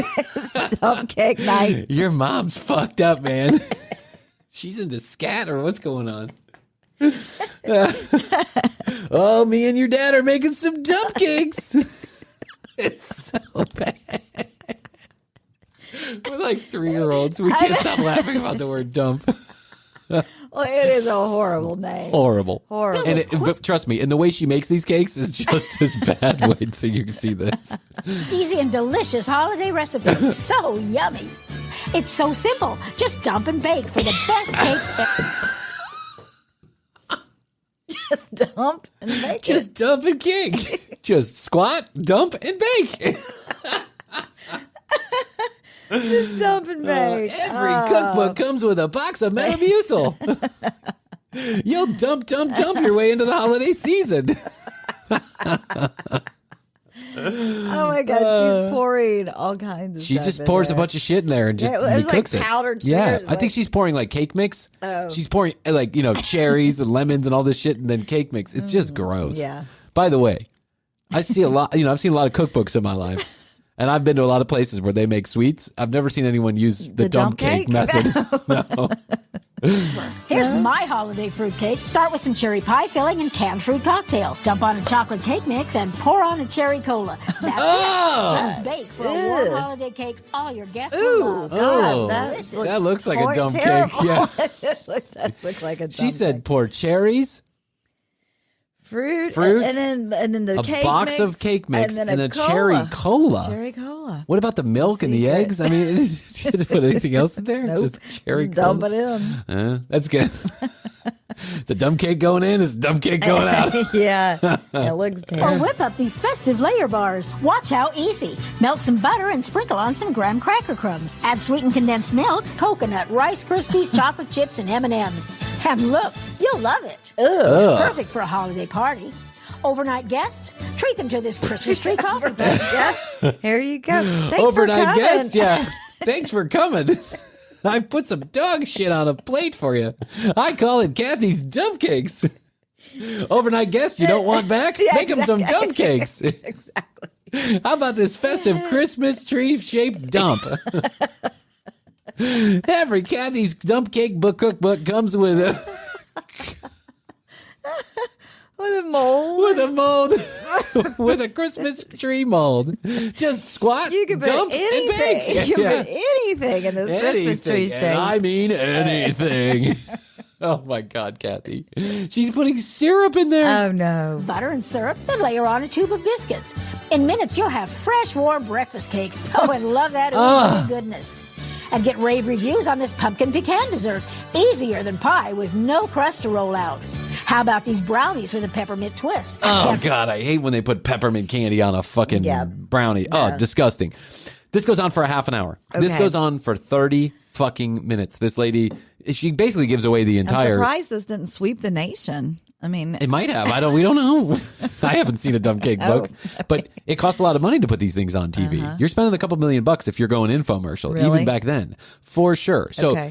It's dump cake night. Your mom's fucked up, man. She's into scat or what's going on? Oh, me and your dad are making some dump cakes. It's so bad. We're like 3-year-olds. We can't stop laughing about the word dump. Well, it is a horrible name. Horrible. Horrible. But trust me, and the way she makes these cakes is just as bad. Wait till you see this. Easy and delicious holiday recipes. So yummy. It's so simple. Just dump and bake for the best cakes ever. Just dump and bake. Just dump and cake. Just squat, dump, and bake. Just dump and bake. Every cookbook comes with a box of Metamucil. You'll dump your way into the holiday season. Oh my God, she's pouring all kinds of She stuff just pours in a bunch of shit in there and just it cooks like it. powdered Yeah, sugar. I think she's pouring like cake mix. Oh. She's pouring like, cherries and lemons and all this shit and then cake mix. It's just gross. Yeah. By the way, I see a lot, I've seen a lot of cookbooks in my life. And I've been to a lot of places where they make sweets. I've never seen anyone use the dump cake method. No. Here's my holiday fruit cake. Start with some cherry pie filling and canned fruit cocktail. Dump on a chocolate cake mix and pour on a cherry cola. That's it. Just bake for a warm holiday cake all your guests will love. God, that looks like a dump terrible. cake. Yeah. That looks like a dump She said cake. pour cherries, fruit, fruit, and then the a cake box mix, of cake mix, and and then a cherry cola. Cherry cola. What about the milk and the secret. eggs? I mean, did you put anything else in there? Nope. Just cherry Just dump cola. it in. That's good. Is a dump cake going in? Is a dump cake going out? Yeah, it looks Or terrible. whip up these festive layer bars. Watch how easy. Melt some butter and sprinkle on some graham cracker crumbs. Add sweetened condensed milk, coconut, Rice Krispies, chocolate chips, and M&Ms. And look, you'll love it. Ugh. Perfect for a holiday party. Overnight guests, treat them to this Christmas tree coffee. Yes, here you go. Thanks Overnight for coming. guest, yeah. Thanks for coming. I put some dog shit on a plate for you. I call it Kathy's dump cakes. Overnight guest you don't want back? Yeah, Make them some exactly. dump cakes. Exactly. How about this festive Christmas tree-shaped dump? Every Kathy's dump cake book cookbook comes with a With a mold? With a mold. With a Christmas tree mold. Just squat, you can put dump, anything. and bake. You can put anything in this Christmas tree shape. And I mean anything. Oh, my God, Kathy. She's putting syrup in there. Oh, no. Butter and syrup, then layer on a tube of biscuits. In minutes, you'll have fresh, warm breakfast cake. Oh, and love that oodly goodness. And get rave reviews on this pumpkin pecan dessert. Easier than pie with no crust to roll out. How about these brownies with a peppermint twist? Oh, God, I hate when they put peppermint candy on a fucking brownie. Oh, disgusting. This goes on for a half an hour. Okay. This goes on for 30 fucking minutes. This lady, she basically gives away the entire... I'm surprised this didn't sweep the nation. I mean... It might have. We don't know. I haven't seen a dumb cake book. But it costs a lot of money to put these things on TV. You're spending a couple $1,000,000 if you're going infomercial, even back then. For sure. So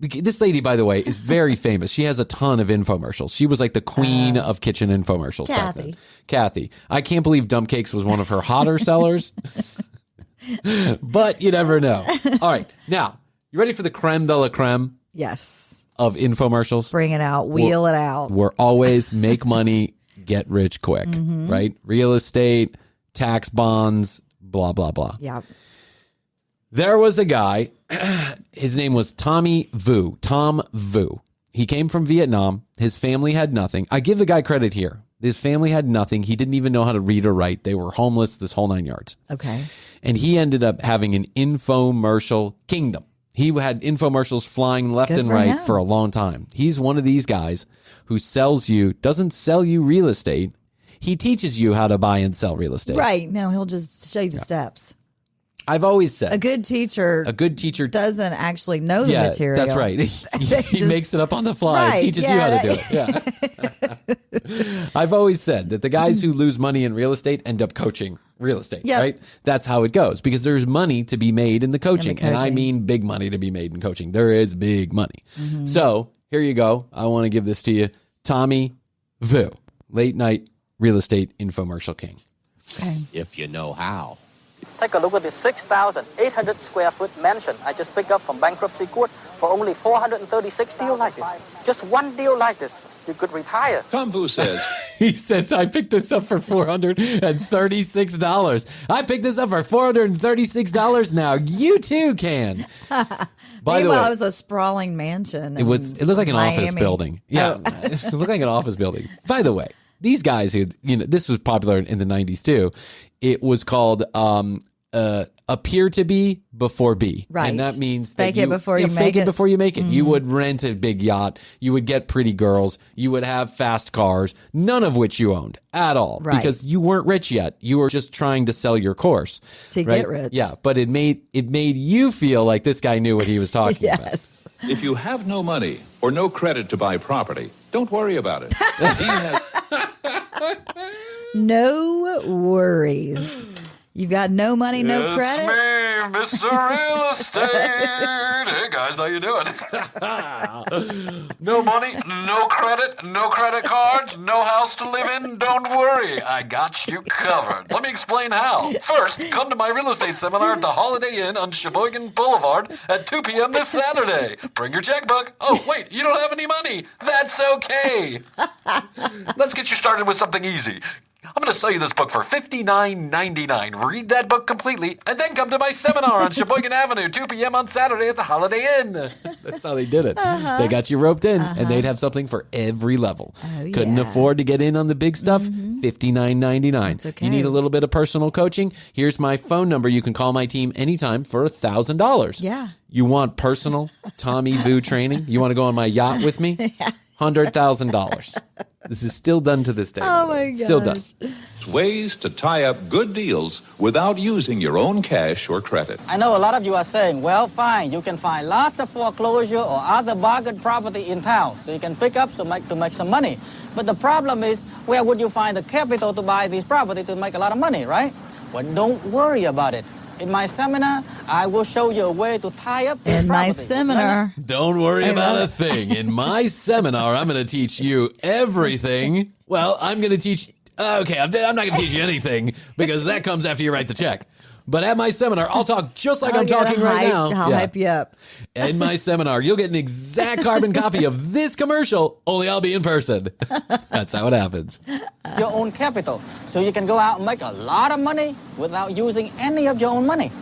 this lady, by the way, is very famous. She has a ton of infomercials. She was like the queen of kitchen infomercials back then. Kathy. I can't believe dumb cakes was one of her hotter sellers. But you never know. All right. Now, you ready for the creme de la creme? Yes. Of infomercials? Bring it out. Wheel it out. We're always make money, get rich quick, right? Real estate, tax bonds, blah, blah, blah. Yeah. There was a guy, his name was Tom Vu. He came from Vietnam. His family had nothing. I give the guy credit here. His family had nothing. He didn't even know how to read or write. They were homeless, this whole 9 yards. Okay. And he ended up having an infomercial kingdom. He had infomercials flying left and right for a long time. He's one of these guys who doesn't sell you real estate. He teaches you how to buy and sell real estate. Right. No, he'll just show you the steps. I've always said a good teacher doesn't actually know the material. That's right. He makes it up on the fly. Teaches you how to do it. Yeah. I've always said that the guys who lose money in real estate end up coaching real estate, right? That's how it goes because there's money to be made in the coaching. And I mean big money to be made in coaching. There is big money. So here you go. I want to give this to you. Tommy Vu, late night real estate infomercial king. Okay. If you know how. Take a look at this 6,800 square foot mansion I just picked up from bankruptcy court for only 436 deal like this. Just one deal like this, you could retire. Tom Vu says. He says, I picked this up for $436. I picked this up for $436. Now you too can. By the way, it was a sprawling mansion. It looked like an office building. Yeah, it looked like an office building. By the way, these guys who, this was popular in the 90s too. It was called appear to be before be. Right. And that means fake it before you make it. Fake it before you make it. You would rent a big yacht. You would get pretty girls. You would have fast cars, none of which you owned at all. Right. Because you weren't rich yet. You were just trying to sell your course. To get rich. Yeah. But it made you feel like this guy knew what he was talking about. If you have no money or no credit to buy property, don't worry about it. No worries. You've got no money, no credit. It's me, Mr. Real Estate. Hey guys, how you doing? No money, no credit cards, no house to live in. Don't worry, I got you covered. Let me explain how. First, come to my real estate seminar at the Holiday Inn on Sheboygan Boulevard at 2 p.m. this Saturday. Bring your checkbook. Oh, wait, you don't have any money. That's okay. Let's get you started with something easy. I'm going to sell you this book for $59.99. Read that book completely, and then come to my seminar on Sheboygan Avenue, 2 p.m. on Saturday at the Holiday Inn. That's how they did it. They got you roped in, and they'd have something for every level. Couldn't afford to get in on the big stuff? $59.99. Okay. You need a little bit of personal coaching? Here's my phone number. You can call my team anytime for $1,000. Yeah. You want personal Tommy Vu training? You want to go on my yacht with me? $100,000. This is still done to this day. Oh, my gosh. Still done. Ways to tie up good deals without using your own cash or credit. I know a lot of you are saying, well, fine, you can find lots of foreclosure or other bargain property in town, so you can pick up to make some money. But the problem is, where would you find the capital to buy this property to make a lot of money, right? Well, don't worry about it. In my seminar, I will show you a way to tie up this property. My seminar. Don't worry about a thing. In my seminar, I'm going to teach you everything. Well, I'm going to teach... Okay, I'm not going to teach you anything because that comes after you write the check. But at my seminar, I'll talk just like I'm talking right now. I'll hype you up. In my seminar, you'll get an exact carbon copy of this commercial, only I'll be in person. That's how it happens. Your own capital. So you can go out and make a lot of money without using any of your own money.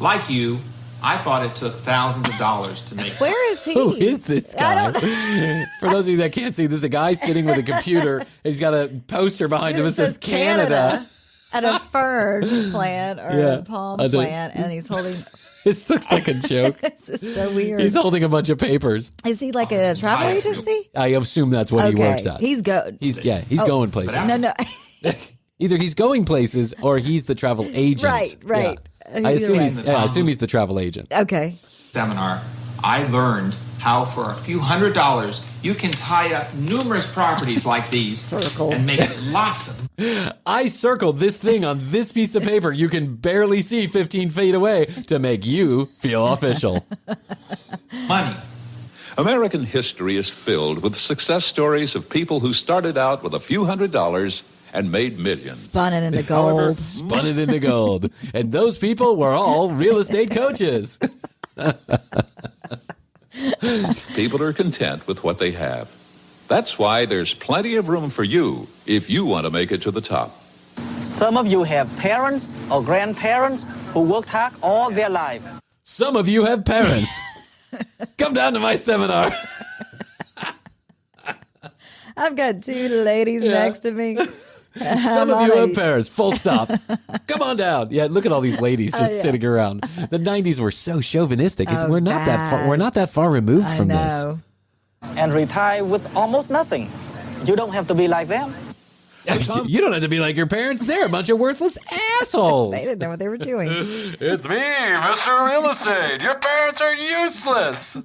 Like you, I thought it took thousands of dollars to make. Where is he? Who is this guy? For those of you that can't see, this is a guy sitting with a computer. And he's got a poster behind him that says Canada. At a fern plant or a palm plant, and he's holding... It looks like a joke. This is so weird. He's holding a bunch of papers. Is he like a travel agency? I assume that's what he works at. He's going places. No. Either he's going places or he's the travel agent. Right. Yeah. I assume he's the travel agent. Okay. Seminar, I learned how for a few $100s you can tie up numerous properties like these and make lots of them. I circled this thing on this piece of paper you can barely see 15 feet away to make you feel official. Money. American history is filled with success stories of people who started out with a few $100s and made millions. Spun it into gold. Spun it into gold. And those people were all real estate coaches. People are content with what they have. That's why there's plenty of room for you if you want to make it to the top. Some of you have parents or grandparents who worked hard all their life. Some of you have parents. Come down to my seminar. I've got two ladies next to me. Some of you have parents. Full stop. Come on down. Yeah, look at all these ladies just sitting around. The 90s were so chauvinistic. We're not that far removed from this. And retire with almost nothing. You don't have to be like them. You don't have to be like your parents. They're a bunch of worthless assholes. They didn't know what they were doing. It's me, Mr. Real Estate. Your parents are useless.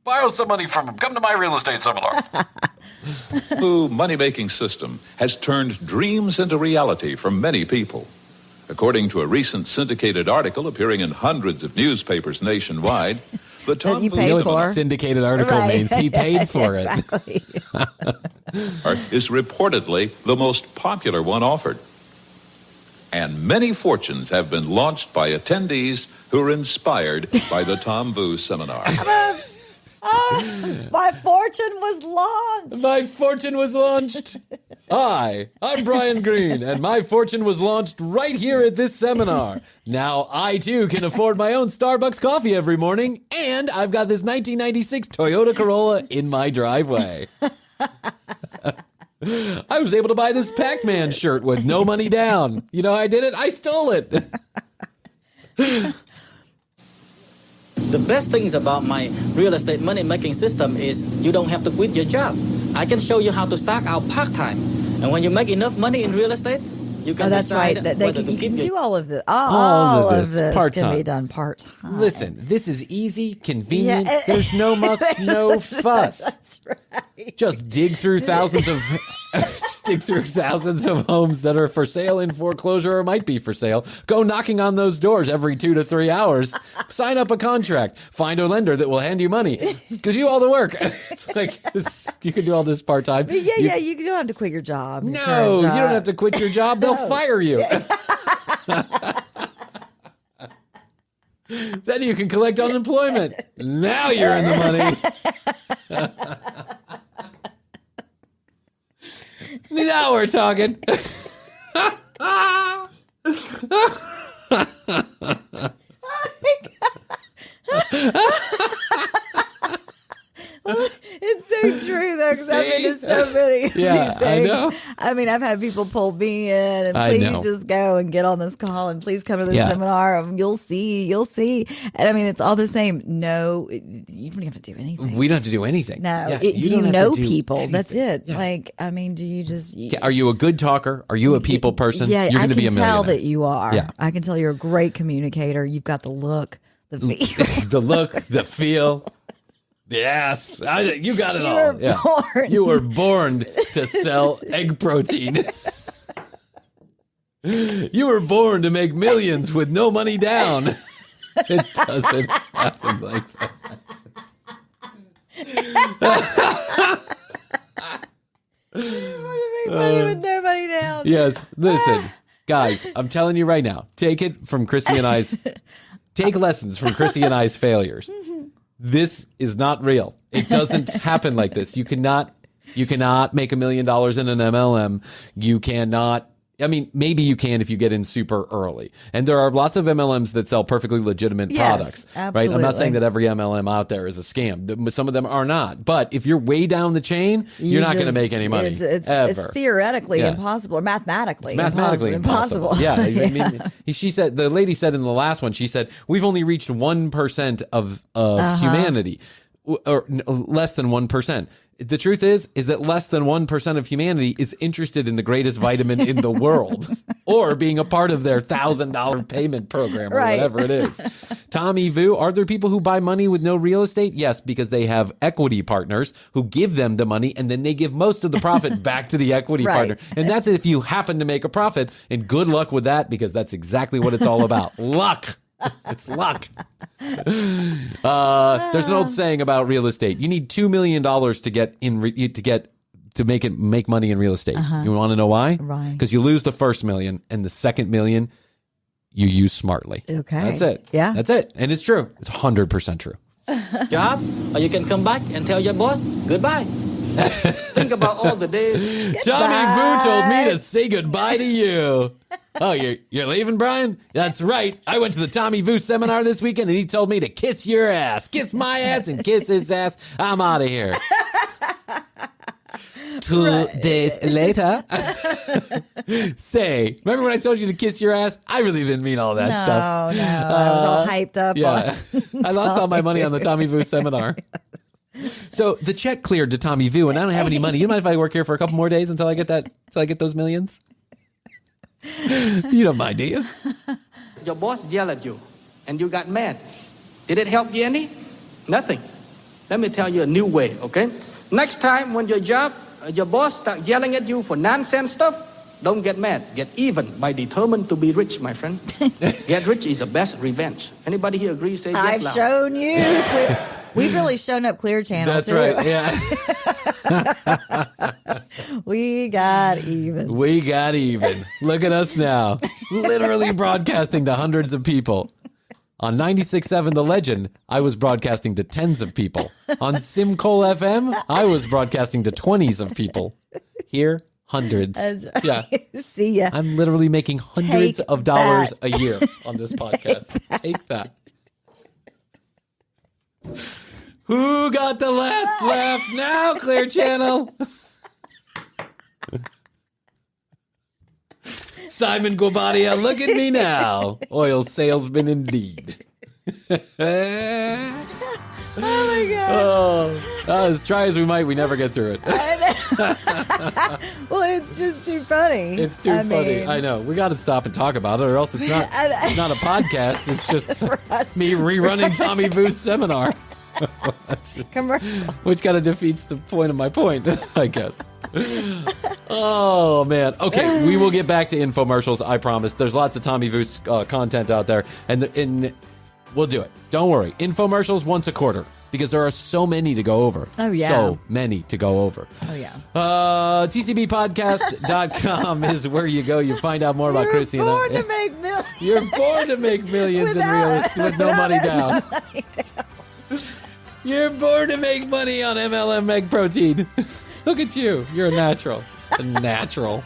Borrow some money from them. Come to my real estate seminar. The money-making system has turned dreams into reality for many people. According to a recent syndicated article appearing in hundreds of newspapers nationwide, the Tom syndicated article means he paid for it. Is reportedly the most popular one offered. And many fortunes have been launched by attendees who are inspired by the Tom Vu seminar. My fortune was launched. My fortune was launched. Hi, I'm Brian Green, and my fortune was launched right here at this seminar. Now I, too, can afford my own Starbucks coffee every morning, and I've got this 1996 Toyota Corolla in my driveway. I was able to buy this Pac-Man shirt with no money down. You know how I did it? I stole it. The best things about my real estate money-making system is you don't have to quit your job. I can show you how to start out part-time. And when you make enough money in real estate, you can that's decide right. You can do all of this. All of this part-time. Can be done part-time. Listen, this is easy, convenient. There's no muss, no fuss. That's right. Just dig through thousands of homes that are for sale, in foreclosure, or might be for sale. Go knocking on those doors every 2 to 3 hours. Sign up a contract. Find a lender that will hand you money. Go do all the work. It's like this, you can do all this part time. You don't have to quit your job. No, you don't have to quit your job. They'll fire you. Then you can collect unemployment. Now you're in the money. Now we're talking. Oh my God. Well, it's so true, though, because I've been to so many of these things. I know. I mean, I've had people pull me in and please just go and get on this call and please come to the seminar. And you'll see. And I mean, it's all the same. No, you don't have to do anything. We don't have to do anything. No. Do you know people? Anything. That's it. Yeah. Like, I mean, do you just... Are you a good talker? Are you a people person? Yeah, you're going to be a millionaire. I can tell that you are. Yeah. I can tell you're a great communicator. You've got the look, the feel. The look, the feel. Yes, you got it all. You were born to sell egg protein. You were born to make millions with no money down. It doesn't happen like that. You want to make money with no money down. Yes, listen. Guys, I'm telling you right now, take lessons from Krissy and I's failures. This is not real. It doesn't happen like this. You cannot make $1 million in an MLM. You cannot. I mean, maybe you can if you get in super early. And there are lots of MLMs that sell perfectly legitimate products, absolutely. right? I'm not saying that every MLM out there is a scam. Some of them are not. But if you're way down the chain, you're not going to make any money. It's theoretically impossible, or mathematically impossible. Yeah. I mean, she said, the lady said in the last one, she said, we've only reached 1% of humanity, or less than 1%. The truth is that less than 1% of humanity is interested in the greatest vitamin in the world or being a part of their $1,000 payment program or whatever it is. Tommy Vu, are there people who buy money with no real estate? Yes, because they have equity partners who give them the money and then they give most of the profit back to the equity partner. And that's if you happen to make a profit. And good luck with that, because that's exactly what it's all about. Luck. It's luck. There's an old saying about real estate. You need $2 million to make money in real estate. You want to know why? Right. Because you lose the first $1 million, and the second $1 million you use smartly. Okay. That's it. Yeah. That's it. And it's true. It's 100% true. Job, or you can come back and tell your boss goodbye. Think about all the days. Tommy Vu told me to say goodbye to you. Oh, you're leaving, Bryan? That's right. I went to the Tommy Vu seminar this weekend, and he told me to kiss your ass. Kiss my ass and kiss his ass. I'm out of here. 2 days later. Say, remember when I told you to kiss your ass? I really didn't mean all that stuff. No, I was all hyped up. Yeah. I lost all my money on the Tommy Vu seminar. So the check cleared to Tommy Vu, and I don't have any money. You mind if I work here for a couple more days until I get those millions? You don't mind, do you? Your boss yelled at you, and you got mad. Did it help you any? Nothing. Let me tell you a new way, okay? Next time when your boss start yelling at you for nonsense stuff, don't get mad. Get even by determined to be rich, my friend. Get rich is the best revenge. Anybody here agree? Say yes I've loud. shown you. We've really shown up Clear Channel, That's too. right, yeah. We got even. We got even. Look at us now. Literally broadcasting to hundreds of people. On 96.7 The Legend, I was broadcasting to tens of people. On Simcoe FM, I was broadcasting to 20s of people. Here, hundreds. That's right. Yeah. See ya. I'm literally making hundreds of dollars a year on this podcast. Take that. Who got the last laugh now, Clear Channel? Simon Guobadia, look at me now. Oil salesman indeed. Oh, my God. As try as we might, we never get through it. Well, it's just too funny. It's too funny. I know. We got to stop and talk about it, or else it's not a podcast. It's just me rerunning Tommy Vu's seminar. Commercial. Which kind of defeats the point of my point, I guess. Oh, man. Okay, we will get back to infomercials, I promise. There's lots of Tommy Vu's content out there, and we'll do it. Don't worry. Infomercials once a quarter, because there are so many to go over. Oh, yeah. So many to go over. Oh, yeah. TCBpodcast.com is where you go. You find out more about Krissy. You're born to make millions. You're born to make millions in real estate with no money down. You're born to make money on MLM egg protein. Look at you. You're a natural. A natural.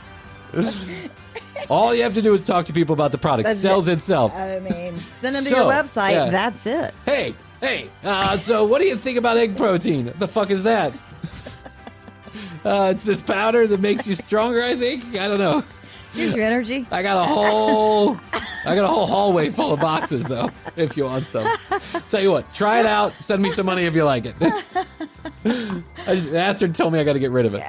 All you have to do is talk to people about the product. It sells itself. I mean, send them to your website. Yeah. That's it. Hey. So what do you think about egg protein? What the fuck is that? It's this powder that makes you stronger, I think. I don't know. Gives you energy. I got a whole hallway full of boxes, though, if you want some. Tell you what, try it out. Send me some money if you like it. I just asked her to tell me I got to get rid of it.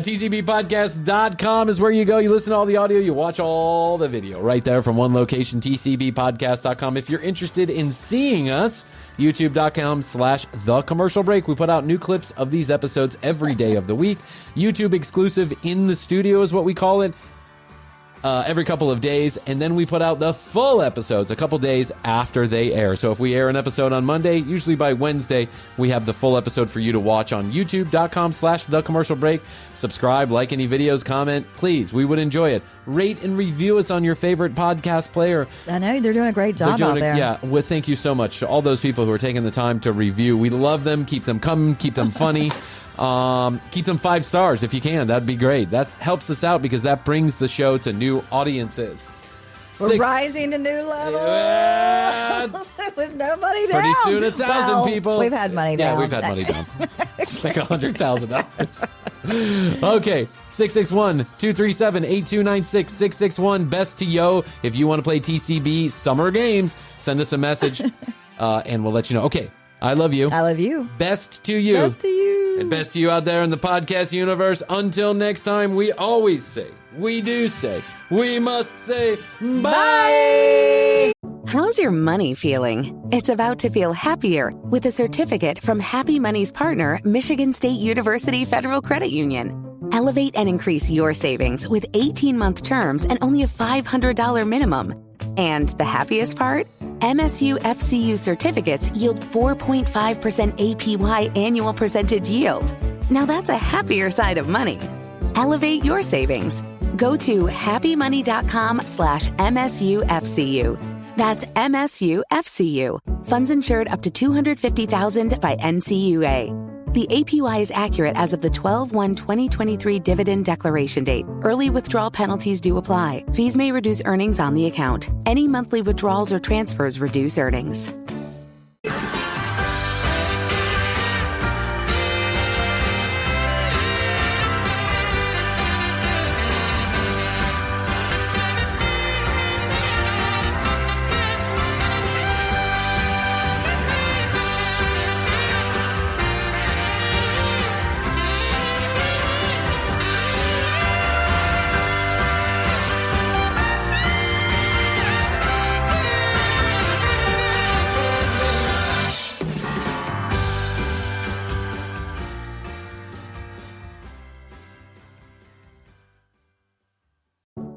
TCBpodcast.com is where you go. You listen to all the audio. You watch all the video right there from one location, TCBpodcast.com. If you're interested in seeing us, youtube.com/thecommercialbreak. We put out new clips of these episodes every day of the week. YouTube exclusive in the studio is what we call it. every couple of days, and then we put out the full episodes a couple days after they air. So if we air an episode on Monday, usually by Wednesday, we have the full episode for you to watch on youtube.com/thecommercialbreak. Subscribe, like any videos, comment. Please, we would enjoy it. Rate and review us on your favorite podcast player. I know, they're doing a great job out there. Yeah, well, thank you so much to all those people who are taking the time to review. We love them. Keep them coming. Keep them funny. Keep them 5 stars if you can. That'd be great. That helps us out because that brings the show to new audiences. We're rising to new levels with no money down. Pretty soon 1,000 people. We've had money down. Yeah, we've had money down. Like $100,000. Okay, 661-237-8296, 661-BEST to yo. If you want to play TCB Summer Games, send us a message and we'll let you know. Okay, I love you. I love you. Best to you. Best to you. And best to you out there in the podcast universe. Until next time, we always say, we do say, we must say, bye! How's your money feeling? It's about to feel happier with a certificate from Happy Money's partner, Michigan State University Federal Credit Union. Elevate and increase your savings with 18-month terms and only a $500 minimum. And the happiest part? MSU FCU certificates yield 4.5% APY annual percentage yield. Now that's a happier side of money. Elevate your savings. Go to happymoney.com/MSUFCU. That's MSUFCU. Funds insured up to $250,000 by NCUA. The APY is accurate as of the 12/1/2023 dividend declaration date. Early withdrawal penalties do apply. Fees may reduce earnings on the account. Any monthly withdrawals or transfers reduce earnings.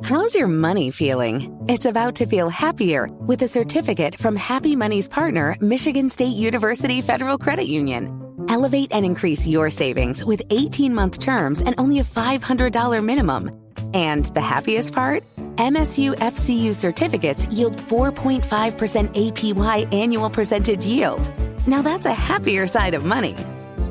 How's your money feeling? It's about to feel happier with a certificate from Happy Money's partner, Michigan State University Federal Credit Union. Elevate and increase your savings with 18-month terms and only a $500 minimum. And the happiest part? MSU FCU certificates yield 4.5% APY annual percentage yield. Now that's a happier side of money.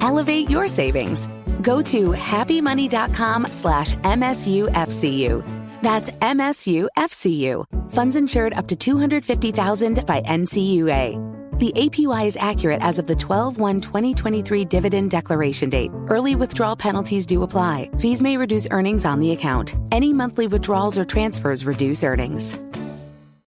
Elevate your savings. Go to happymoney.com/MSUFCU. That's MSUFCU. Funds insured up to $250,000 by NCUA. The APY is accurate as of the 12/1/2023 dividend declaration date. Early withdrawal penalties do apply. Fees may reduce earnings on the account. Any monthly withdrawals or transfers reduce earnings.